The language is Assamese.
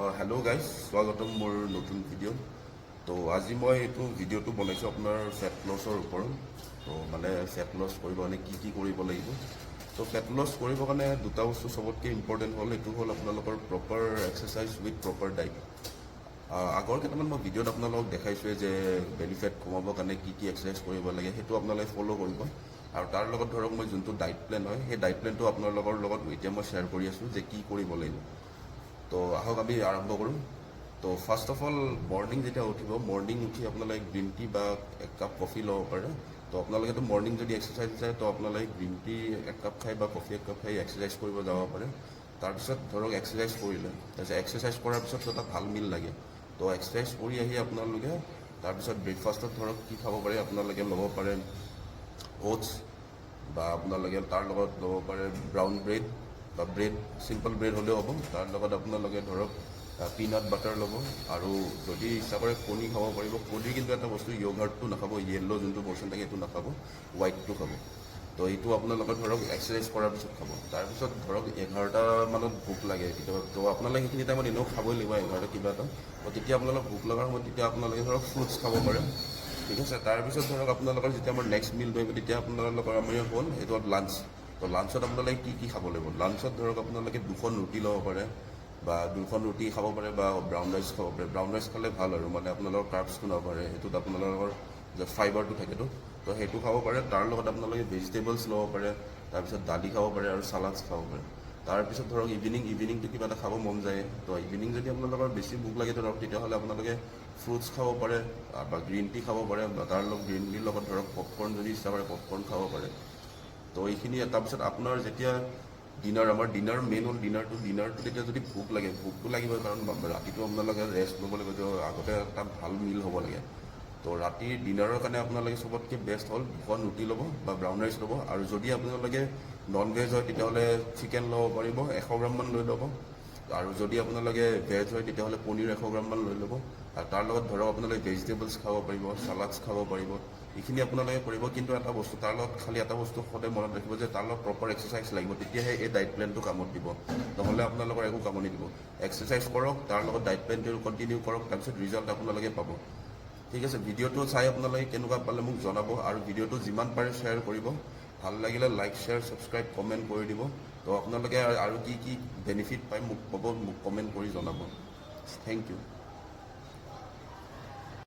হেল্ল' গাইজ, স্বাগতম মোৰ নতুন ভিডিঅ'। তো আজি মই এইটো ভিডিঅ'টো বনাইছোঁ আপোনাৰ ফেট লছৰ ওপৰত। তো মানে ফেট লছ কৰিবৰ কাৰণে কি কৰিব লাগিব। তো ফেট লছ কৰিবৰ কাৰণে দুটা বস্তু চবতকৈ ইম্পৰ্টেণ্ট হ'ল, এইটো হ'ল আপোনালোকৰ proper exercise with proper diet. আগৰ কেইটামান মই ভিডিঅ'ত আপোনালোকক দেখাইছোঁৱে যে বেলি ফেট কমাবৰ কাৰণে কি এক্সাৰচাইজ কৰিব লাগে, সেইটো আপোনালোকে ফ'ল' কৰিব। আৰু তাৰ লগত ধৰক মই যোনটো ডাইট প্লেন হয়, সেই ডাইট প্লেনটো আপোনালোকৰ লগত এতিয়া মই শ্বেয়াৰ কৰি আছোঁ যে কি কৰিব লাগিব। তো আহক আমি আৰম্ভ কৰোঁ। তো ফাৰ্ষ্ট অফ অল মৰ্ণিং যেতিয়া উঠিব, মৰ্ণিং উঠি আপোনালোকে গ্ৰীণ টি বা এক কাপ কফি ল'ব পাৰে। তো আপোনালোকেতো মৰ্ণিং যদি এক্সাৰচাইজ যায়, তো আপোনালোকে গ্ৰীণ টি এক কাপ খাই বা কফি এক কাপ খাই এক্সাৰচাইজ কৰিব যাব পাৰে। তাৰপিছত ধৰক এক্সাৰচাইজ কৰিলে, তাৰপিছত এক্সাৰচাইজ কৰাৰ পিছত এটা ভাল মিল লাগে। তো এক্সাৰচাইজ কৰি আহি আপোনালোকে তাৰপিছত ব্ৰেকফাষ্টত ধৰক কি খাব পাৰে, আপোনালোকে ল'ব পাৰে অ'টছ, বা আপোনালোকে তাৰ লগত ল'ব পাৰে ব্ৰাউন ব্ৰেড বা ব্ৰেড, চিম্পল ব্ৰেড হ'লেও হ'ব। তাৰ লগত আপোনালোকে ধৰক পিনাট বাটাৰ ল'ব, আৰু যদি ইচ্ছা কৰে কণী খাব পাৰিব। কণীৰ কিন্তু এটা বস্তু, য়োগাৰ্টটো নাখাব, য়েল্ল' যোনটো পৰ্চন থাকে সেইটো নাখাব, হোৱাইটটো খাব। তো এইটো আপোনালোকে ধৰক এক্সাৰচাইজ কৰাৰ পিছত খাব। তাৰপিছত ধৰক 11টা মানত ভোক লাগে কেতিয়াবা, তো আপোনালোকে সেইখিনি টাইমত এনেও খাবই লাগিব 11টা কিবা এটা। তো তেতিয়া আপোনালোক ভোক লগাৰ সময়ত তেতিয়া আপোনালোকে ধৰক ফ্ৰুটছ খাব পাৰে, ঠিক আছে। তাৰপিছত ধৰক আপোনালোকৰ যেতিয়া আমাৰ নেক্সট মিল ধৰিব, তেতিয়া আপোনালোকৰ আমাৰ হ'ল এইটো লাঞ্চ। তো লাঞ্চত আপোনালোকে কি খাব লাগিব। লাঞ্চত ধৰক আপোনালোকে 2খন ৰুটি ল'ব পাৰে, বা 2খন ৰুটি খাব পাৰে, বা ব্ৰাউন ৰাইচ খাব পাৰে। ব্ৰাউন ৰাইচ খালে ভাল, আৰু মানে আপোনালোকৰ কাৰ্বছটো নাবাঢ়ে, সেইটোত আপোনালোকৰ যে ফাইবাৰটো থাকেতো, তো সেইটো খাব পাৰে। তাৰ লগত আপোনালোকে ভেজিটেবলছ ল'ব পাৰে, তাৰপিছত দালি খাব পাৰে আৰু চালাডছ খাব পাৰে। তাৰপিছত ধৰক ইভিনিংটো কিবা এটা খাব মন যায়, তো ইভিনিং যদি আপোনালোকৰ বেছি ভোক লাগে ধৰক, তেতিয়াহ'লে আপোনালোকে ফ্ৰুটছ খাব পাৰে বা গ্ৰীণ টি খাব পাৰে, বা তাৰ লগত গ্ৰীণ টিৰ লগত ধৰক পপকৰ্ণ যদি ইচ্ছা কৰে পপকৰ্ণ খাব পাৰে। তো এইখিনি। তাৰপিছত আপোনাৰ যেতিয়া ডিনাৰ, আমাৰ ডিনাৰ মেইন হ'ল ডিনাৰটো তেতিয়া যদি ভোক লাগে, ভোকটো লাগিবই, কাৰণ ৰাতিটো আপোনালোকে ৰেষ্ট ল'ব লাগিব, তো আগতে এটা ভাল মিল হ'ব লাগে। তো ৰাতিৰ ডিনাৰৰ কাৰণে আপোনালোকে চবতকৈ বেষ্ট হ'ল 2খন ৰুটি ল'ব বা ব্ৰাউন ৰাইচ ল'ব, আৰু যদি আপোনালোকে নন ভেজ হয় তেতিয়াহ'লে চিকেন ল'ব পাৰিব, 100 গ্ৰামমান লৈ ল'ব। আৰু যদি আপোনালোকে ভেজ হয় তেতিয়াহ'লে পনীৰ 100 গ্ৰামমান লৈ ল'ব। আৰু তাৰ লগত ধৰক আপোনালোকে ভেজিটেবলছ খাব পাৰিব, চালাডছ খাব পাৰিব। এইখিনি আপোনালোকে কৰিব, কিন্তু এটা বস্তু, তাৰ লগত খালি এটা বস্তু সদায় মনত ৰাখিব যে তাৰ লগত প্ৰপাৰ এক্সাৰচাইজ লাগিব, তেতিয়াহে এই ডাইট প্লেনটো কামত দিব, নহ'লে আপোনালোকৰ একো কামত নিদিব। এক্সাৰচাইজ কৰক, তাৰ লগত ডাইট প্লেনটো কণ্টিনিউ কৰক, তাৰপিছত ৰিজাল্ট আপোনালোকে পাব, ঠিক আছে। ভিডিঅ'টো চাই আপোনালোকে কেনেকুৱা পালে মোক জনাব, আৰু ভিডিঅ'টো যিমান পাৰে শ্বেয়াৰ কৰিব। ভাল লাগিলে লাইক, শ্বেয়াৰ, ছাবস্ক্ৰাইব, কমেণ্ট কৰি দিব। তো আপোনালোকে আৰু কি বেনিফিট পায় মোক ক'ব, মোক কমেণ্ট কৰি জনাব। Thank U.